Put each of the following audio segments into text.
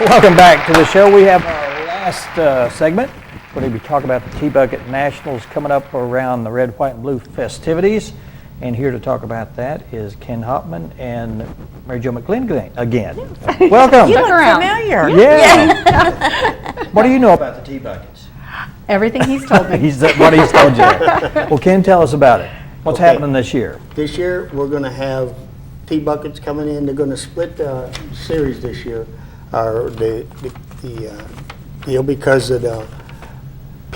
Welcome back to the show. We have our last segment. We're going to be talking about the T-Bucket Nationals coming up around the red, white, and blue festivities. And here to talk about that is Ken Hopman and Mary Jo McGlynn again. Welcome. You look familiar. Yeah. What do you know about the T-Buckets? Everything he's told me. What he's told you. Well, Ken, tell us about it. What's happening this year? This year, we're going to have T-Buckets coming in. They're going to split the series this year, or the deal, because of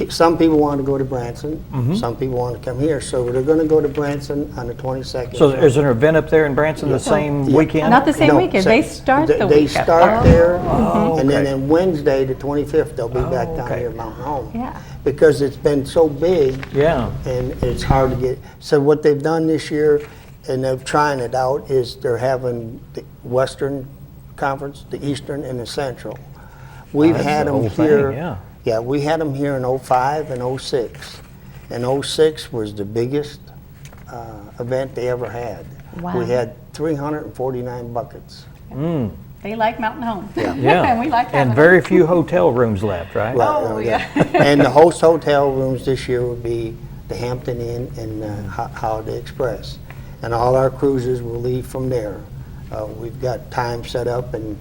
some people want to go to Branson, some people want to come here. So they're going to go to Branson on the 22nd. So is there an event up there in Branson the same weekend? Not the same No, weekend. They start the weekend. They start there, and then okay. on Wednesday, the 25th, they'll be back down okay. here at Mountain Home. Yeah. Because it's been so big, Yeah. and it's hard to get. So what they've done this year, and they're trying it out, is they're having the Western Conference, the Eastern, and the Central. We've That's had the them whole thing, here. yeah. Yeah, we had them here in 05 and 06. And 06 was the biggest event they ever had. Wow. We had 349 buckets. They like Mountain Home. Yeah. And we like And having very them. few hotel rooms left, right? Right, Oh, yeah. And the host hotel rooms this year would be the Hampton Inn and Holiday Express. And all our cruises will leave from there. We've got time set up and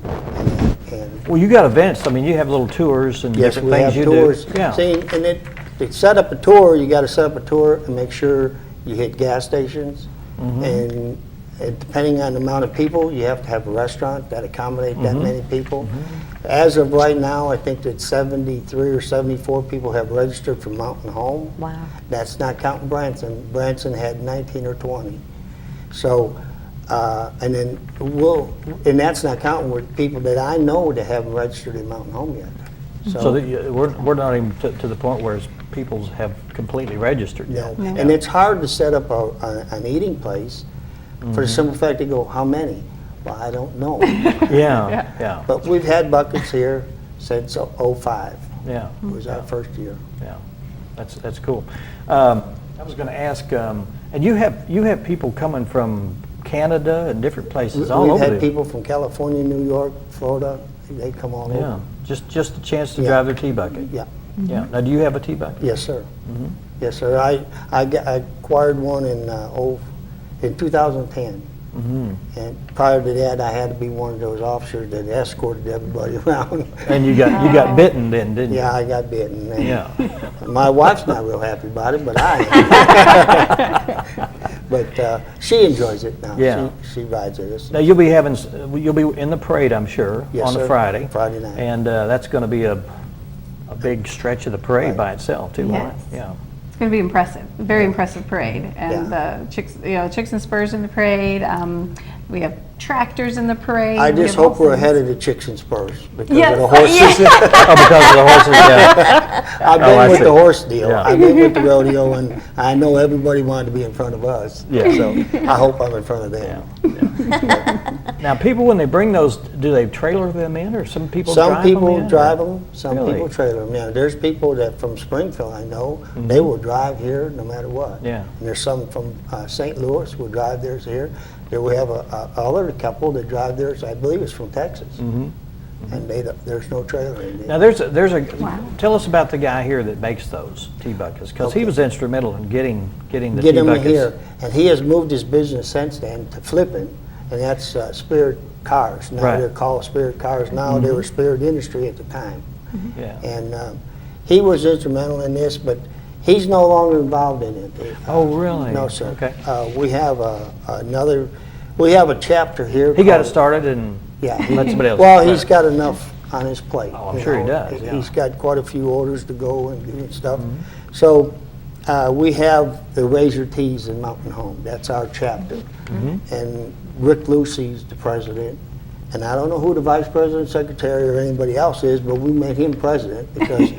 Well, you got events. I mean, you have little tours and yes, different we things have you tours. do. Yeah. See, and to set up a tour, you got to set up a tour and make sure you hit gas stations. And depending on the amount of people, you have to have a restaurant that accommodate that many people. As of right now, I think that 73 or 74 people have registered for Mountain Home. Wow. That's not counting Branson. Branson had 19 or 20. So, and then and that's not counting with people that I know that haven't registered in Mountain Home yet. So that we're not even to the point where people have completely registered yet. No. And it's hard to set up an eating place for the simple fact they go, how many? Well, I don't know. Yeah. But we've had buckets here since 05. Yeah. It was our first year. Yeah. That's cool. I was going to ask, and you have people coming from Canada and different places all We've over. had people from California, New York, Florida. They come all Yeah. over. Just a chance to Yeah. drive their T-Bucket. Yeah. Yeah. Now, do you have a T-Bucket? Yes, sir. Yes, sir. I acquired one in 2010. And prior to that, I had to be one of those officers that escorted everybody around. And you got bitten then, didn't you? Yeah, I got bitten. And Yeah. my wife's not real happy about it, but I am. But she enjoys it now. Yeah. She rides it. Now you'll be in the parade, I'm sure, Yes, on the sir. Friday. Friday night. And that's going to be a big stretch of the parade Right. by itself, too. Yes. Right? Yeah. It's going to be impressive. A very impressive parade. And Yeah. chicks and spurs in the parade. We have tractors in the parade. I We just have all hope we're sorts. ahead of the chicks and spurs because Yes. of the horses. Oh, because of the horses, yeah. I've Oh, been I with see. the horse deal. Yeah. I've been with the rodeo, and I know everybody wanted to be in front of us. Yeah. So I hope I'm in front of them. Now, people, when they bring those, do they trailer them in, or some people Some drive people them in? drive them, some Really? people trailer them. Yeah, there's people that from Springfield I know, they will drive here no matter what. Yeah. And there's some from St. Louis will drive theirs here. There we have another couple that drive theirs, I believe it's from Texas. And there's no trailer in there. Now, there's a. Wow. Tell us about the guy here that makes those T-Buckets, because he Okay. was instrumental in getting the Get them T-Buckets. here. And he has moved his business since then to flipping, and that's Spirit Cars. Now Right. they're called Spirit Cars now. They were Spirit Industry at the time. Yeah. And he was instrumental in this, but he's no longer involved in it. Oh, really? No, sir. Okay. We have we have a chapter here. He got it called- stared and Yeah. let somebody else. Well, run he's it. got enough on his plate. Oh, I'm you sure he know. does, yeah. He's got quite a few orders to go and stuff. Mm-hmm. So we have the Razor Tees in Mountain Home. That's our chapter. Mm-hmm. And Rick Lucy's the president. And I don't know who the vice president, secretary, or anybody else is, but we made him president because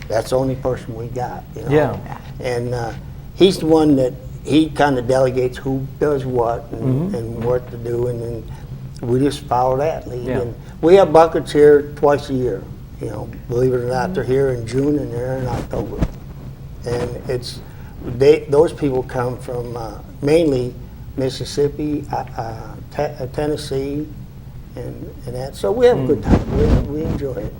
that's the only person we got. You know? Yeah. And he's the one that he kind of delegates who does what Mm-hmm. and what to do, and then we just follow that lead. Yeah. And we have buckets here twice a year. You know, believe it or not, they're here in June and they're in October. And those people come from mainly Mississippi, Tennessee, and that. So we have a good time. We enjoy it.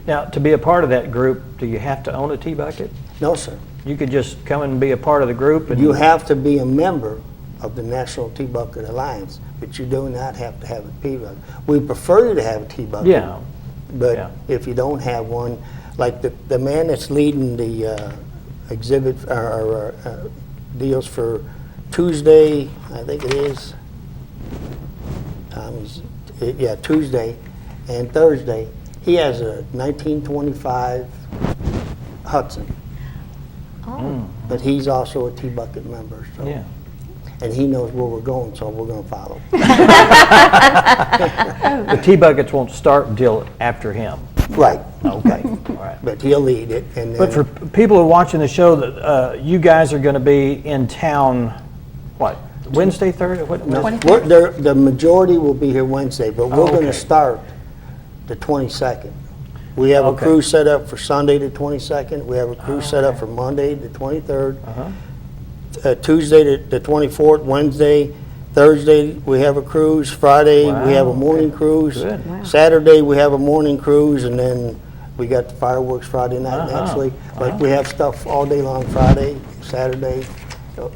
Now, to be a part of that group, do you have to own a tea bucket? No, sir. You could just come and be a part of the group and... You have to be a member of the National Tea Bucket Alliance, but you do not have to have a tea bucket. We prefer you to have a tea bucket. Yeah. But Yeah. if you don't have one, like the man that's leading the exhibit or deals for Tuesday, I think it is, Tuesday and Thursday, he has a 1925 Hudson. But he's also a tea bucket member, so. Yeah. And he knows where we're going, so we're going to follow. The tea buckets won't start until after him. Right. Okay. All right. But he'll lead it, and But for people who are watching the show, that you guys are going to be in town, what, Wednesday, Thursday? What? the majority will be here Wednesday, but we're going okay. to start the 22nd. We have a Okay. crew set up for Sunday the 22nd. We have a crew set up for Monday the 23rd. Tuesday the 24th, Wednesday, Thursday we have a cruise. Friday Wow, we have a morning okay. cruise. Good. Wow. Saturday we have a morning cruise, and then we got the fireworks Friday night actually. But we have stuff all day long Friday, Saturday,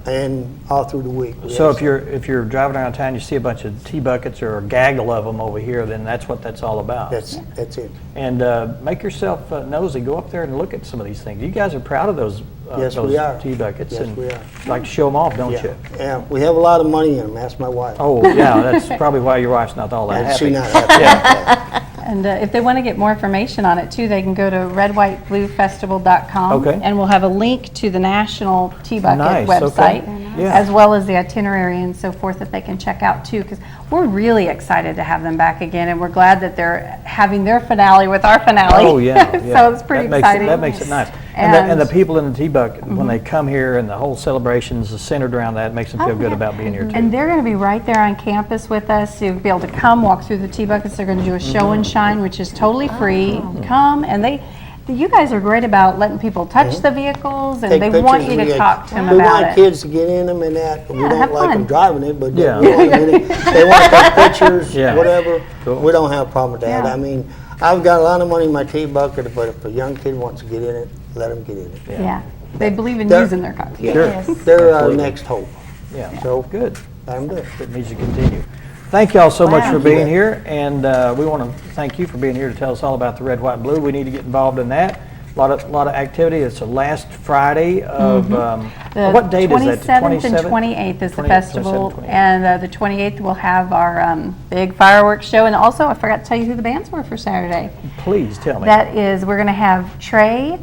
and all through the week. We So have if you're driving around town, you see a bunch of tea buckets or a gaggle of them over here, then that's what that's all about. That's it. And make yourself nosy. Go up there and look at some of these things. You guys are proud of those Yes, those we are. tea buckets. Yes, and we are. like to show them off, don't Yeah. you? Yeah, we have a lot of money in them. Ask my wife. Oh, yeah, that's probably why your wife's not all that And happy. she not happy. Yeah. And if they want to get more information on it too, they can go to redwhitebluefestival.com. Okay. And we'll have a link to the National Tea Bucket Nice, website, okay. Yeah. as well as the itinerary and so forth that they can check out too, because we're really excited to have them back again, and we're glad that they're having their finale with our finale. Oh, yeah, yeah. So it's pretty exciting. That makes it nice. And- And the people in the tea bucket, when they come here and the whole celebration is centered around that, makes them feel good about being here too. And they're going to be right there on campus with us. You'll be able to come, walk through the tea buckets. They're going to do a show and shine, which is totally free. Come, and you guys are great about letting people touch the vehicles, and Take they want pictures. you to talk to them We about want it. kids to get in them and that. We Yeah, don't have like them fun. driving it, but Yeah. they want them in it. They want to take pictures, Yeah. whatever. Cool. We don't have a problem with that. Yeah. I mean, I've got a lot of money in my tea bucket, but if a young kid wants to get in it, let them get in it. Yeah, they believe in They're- using their cars. Sure. They're our Absolutely. next hope. Yeah, So good. let them do it. It needs to continue. Thank y'all so much Wow. for being here, and we want to thank you for being here to tell us all about the Red, White, and Blue. We need to get involved in that. A lot of activity. It's the last Friday of, what date is that? The 27th and 28th is the 28th, festival, 27th, 28th. and the 28th we'll have our big fireworks show. And also, I forgot to tell you who the bands were for Saturday. Please tell me. That is, we're going to have Trey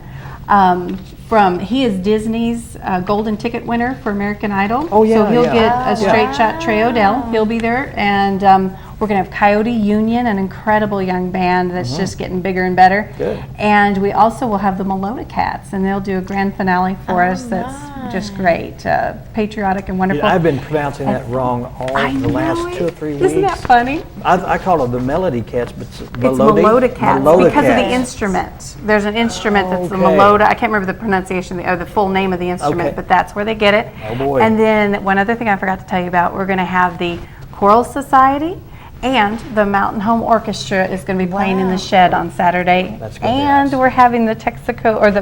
he is Disney's golden ticket winner for American Idol. Oh, yeah, So he'll yeah. get a Yeah. straight shot Trey Odell. He'll be there. And we're going to have Coyote Union, an incredible young band that's just getting bigger and better. Good. And we also will have the Melota Cats, and they'll do a grand finale for us that's just great, patriotic and wonderful. I've been pronouncing that wrong all I the last know 2 or it. 3 weeks. Isn't that funny? I call it the Melody Cats, but it's It's Melody. Melota Cats Melota because of the Cats. instrument. There's an instrument that's the Okay. Melota. I can't remember the pronunciation or the full name of the instrument, Okay. but that's where they get it. Oh, boy. And then one other thing I forgot to tell you about, we're going to have the Choral Society and the Mountain Home Orchestra is going to be playing in the shed on Saturday. That's gonna be and nice. we're having the Texaco, or the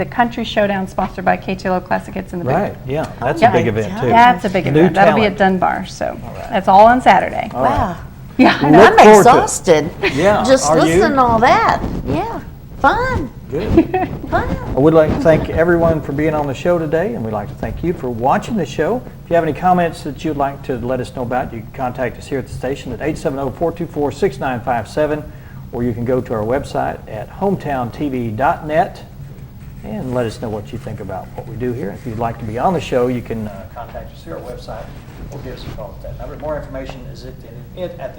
Country Showdown sponsored by KTLO Classic Hits in the Booth. Right, yeah, that's Yeah. a big event too. That's a big New event. That'll be at talent. Dunbar. So right. that's all on Saturday. All right. Wow. Yeah, I know. Look I'm forward to it. exhausted. Yeah, Just are you? listening to all that. Yeah. Fun. Good. Fun. Well, we'd like to thank everyone for being on the show today, and we'd like to thank you for watching the show. If you have any comments that you'd like to let us know about, you can contact us here at the station at 870-424-6957, or you can go to our website at hometowntv.net and let us know what you think about what we do here. If you'd like to be on the show, you can contact us here at our website or give us a call at that number. More information is at the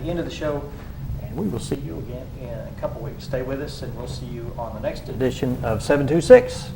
end of the show. And we will see you again in a couple weeks. Stay with us, and we'll see you on the next edition of 726.